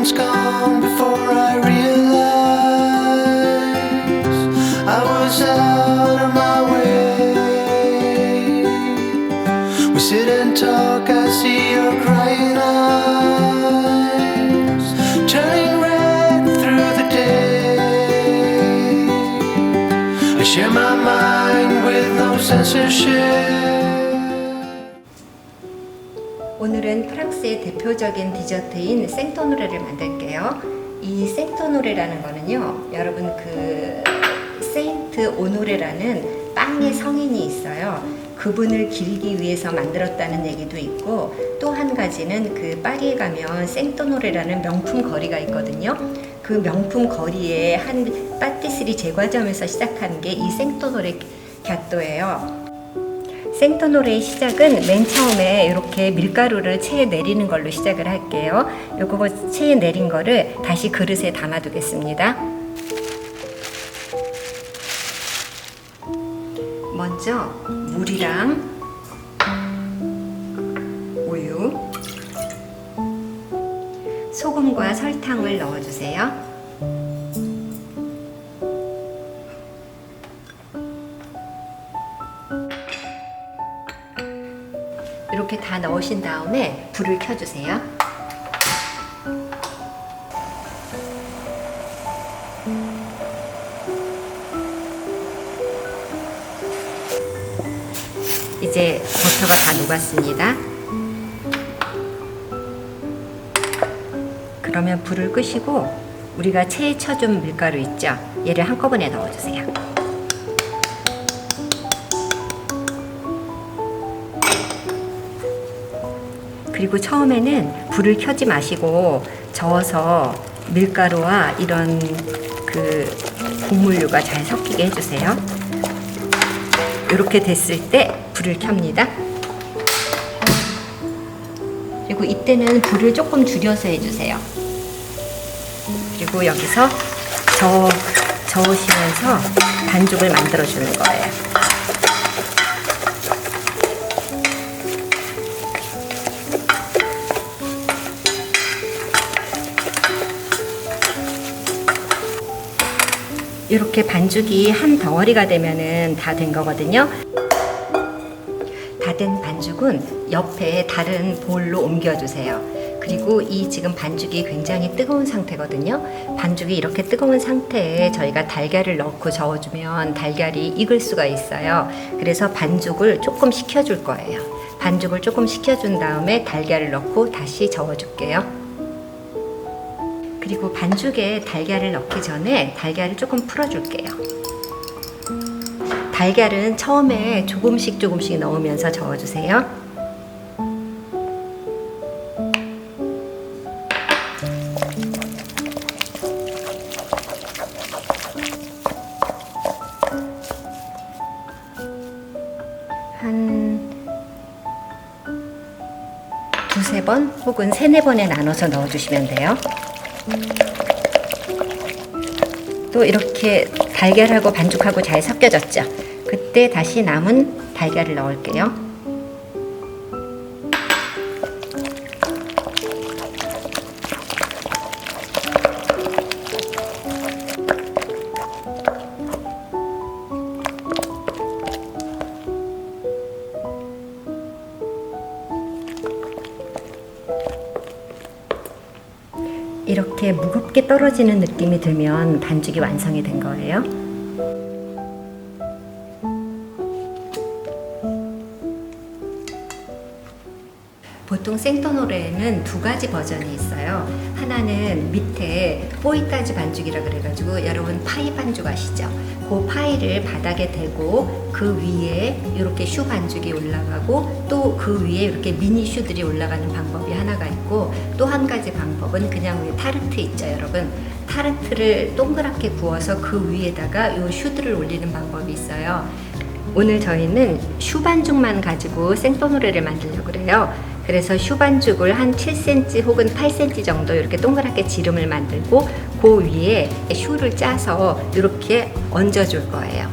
moment's gone before I realize I was out of my way. We sit and talk, I see your crying eyes turning red through the day. I share my mind with no censorship. 오늘은 프랑스의 대표적인 디저트인 생토노레를 만들게요. 이 생토노레라는 거는요, 여러분 그 세인트 오노레라는 빵의 성인이 있어요. 그분을 기리기 위해서 만들었다는 얘기도 있고, 또 한 가지는 그 파리에 가면 생토노레라는 명품 거리가 있거든요. 그 명품 거리의 한 파티스리 제과점에서 시작한 게 이 생토노레 갸또예요. 생토노레의 시작은 맨 처음에 이렇게 밀가루를 체에 내리는 걸로 시작을 할게요. 요거 체에 내린 거를 다시 그릇에 담아 두겠습니다. 먼저 물이랑 우유, 소금과 설탕을 넣어주세요. 이렇게 다 넣으신 다음에 불을 켜주세요. 이제 버터가 다 녹았습니다. 그러면 불을 끄시고 우리가 체에 쳐준 밀가루 있죠? 얘를 한꺼번에 넣어주세요. 그리고 처음에는 불을 켜지 마시고 저어서 밀가루와 이런 그 곡물류가 잘 섞이게 해주세요. 이렇게 됐을 때 불을 켭니다. 그리고 이때는 불을 조금 줄여서 해주세요. 그리고 여기서 저으시면서 반죽을 만들어주는 거예요. 이렇게 반죽이 한 덩어리가 되면은 다 된 거거든요. 다 된 반죽은 옆에 다른 볼로 옮겨주세요. 그리고 이 지금 반죽이 굉장히 뜨거운 상태거든요. 반죽이 이렇게 뜨거운 상태에 저희가 달걀을 넣고 저어주면 달걀이 익을 수가 있어요. 그래서 반죽을 조금 식혀줄 거예요. 반죽을 조금 식혀준 다음에 달걀을 넣고 다시 저어줄게요. 그리고 반죽에 달걀을 넣기 전에 달걀을 조금 풀어줄게요. 달걀은 처음에 조금씩 넣으면서 저어주세요. 한 두세 번 혹은 세네 번에 나눠서 넣어주시면 돼요. 또 이렇게 달걀하고 반죽하고 잘 섞여졌죠? 그때 다시 남은 달걀을 넣을게요. 이렇게 무겁게 떨어지는 느낌이 들면 반죽이 완성이 된 거예요. 보통 생토노레에는 두 가지 버전이 있어요. 하나는 밑에 뽀이따즈 반죽이라 그래가지고 여러분 파이 반죽 아시죠? 그 파이를 바닥에 대고 그 위에 이렇게 슈 반죽이 올라가고 또 그 위에 이렇게 미니 슈들이 올라가는 방법이 하나가 있고, 또 한 가지 방법은 그냥 왜 타르트 있죠 여러분? 타르트를 동그랗게 구워서 그 위에다가 이 슈들을 올리는 방법이 있어요. 오늘 저희는 슈 반죽만 가지고 생토노레를 만들려고 그래요. 그래서 슈 반죽을 한 7cm 혹은 8cm 정도 이렇게 동그랗게 지름을 만들고 그 위에 슈를 짜서 이렇게 얹어줄 거예요.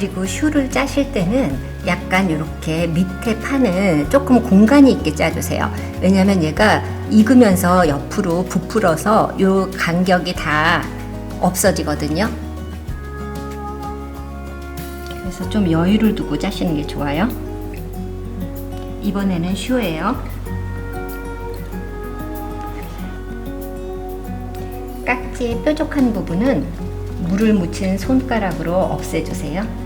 그리고 슈를 짜실 때는 약간 이렇게 밑에 판을 조금 공간이 있게 짜주세요. 왜냐면 얘가 익으면서 옆으로 부풀어서 요 간격이 다 없어지거든요. 그래서 좀 여유를 두고 짜시는 게 좋아요. 이번에는 슈예요. 깍지의 뾰족한 부분은 물을 묻힌 손가락으로 없애주세요.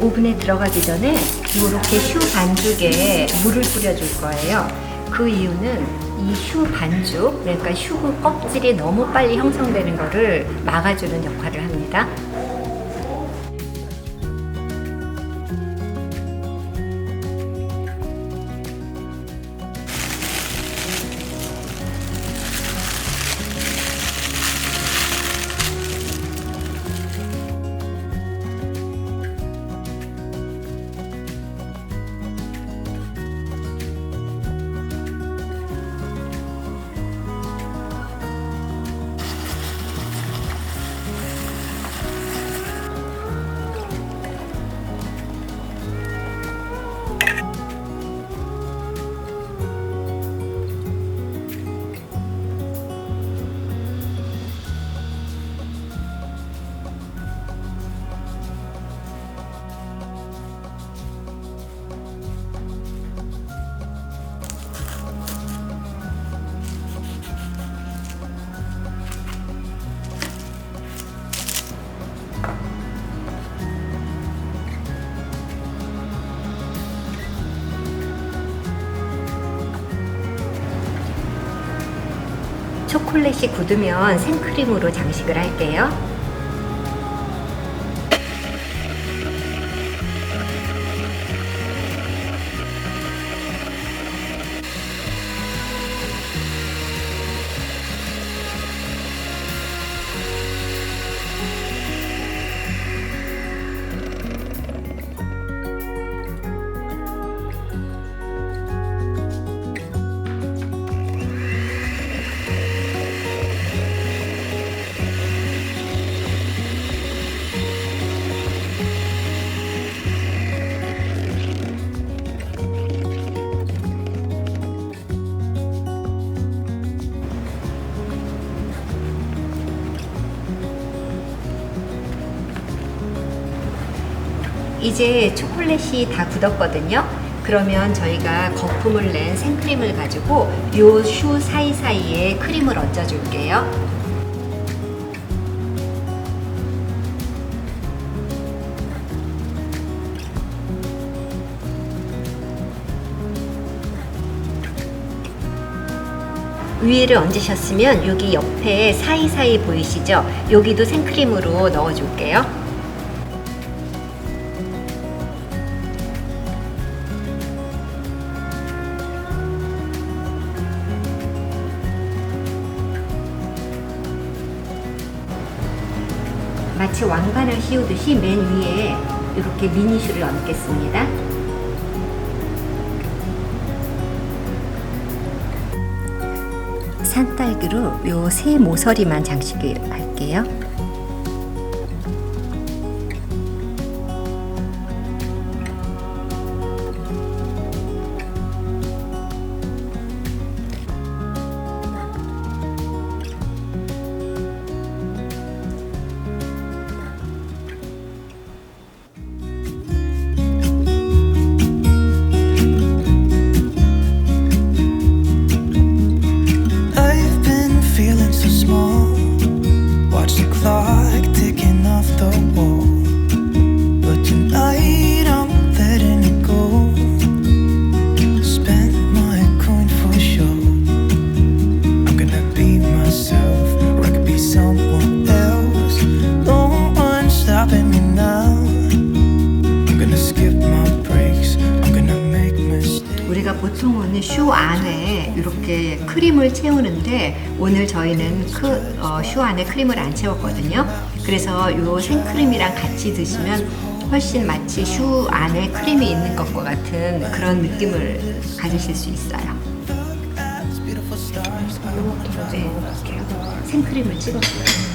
오븐에 들어가기 전에 이렇게 슈 반죽에 물을 뿌려줄 거예요. 그 이유는 이 슈 반죽, 그러니까 슈 껍질이 너무 빨리 형성되는 것을 막아주는 역할을 합니다. 초콜릿이 굳으면 생크림으로 장식을 할게요. 이제 초콜릿이 다 굳었거든요. 그러면 저희가 거품을 낸 생크림을 가지고 요 슈 사이사이에 크림을 얹어 줄게요. 위에를 얹으셨으면 여기 옆에 사이사이 보이시죠? 여기도 생크림으로 넣어 줄게요. 마치 왕관을 씌우듯이 맨 위에 이렇게 미니슈를 얹겠습니다. 산딸기로 요 새 모서리만 장식을 할게요. 우리가 보통은 슈 안에 이렇게 크림을 채우는데 오늘 저희는 슈 안에 크림을 안 채웠거든요. 그래서 이 생크림이랑 같이 드시면 훨씬 마치 슈 안에 크림이 있는 것과 같은 그런 느낌을 가지실 수 있어요. 네, 생크림을 찍었어요.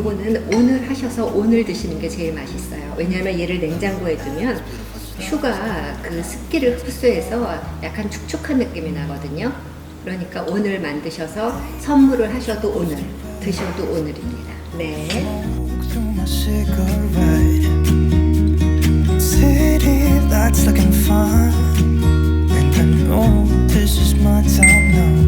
요거는 오늘 하셔서 오늘 드시는 게 제일 맛있어요. 왜냐하면 얘를 냉장고에 두면 슈가 그 습기를 흡수해서 약간 축축한 느낌이 나거든요. 그러니까 오늘 만드셔서 선물을 하셔도 오늘, 드셔도 오늘입니다. 네. Through my cigarette, city lights looking fun, and I know this is my time now.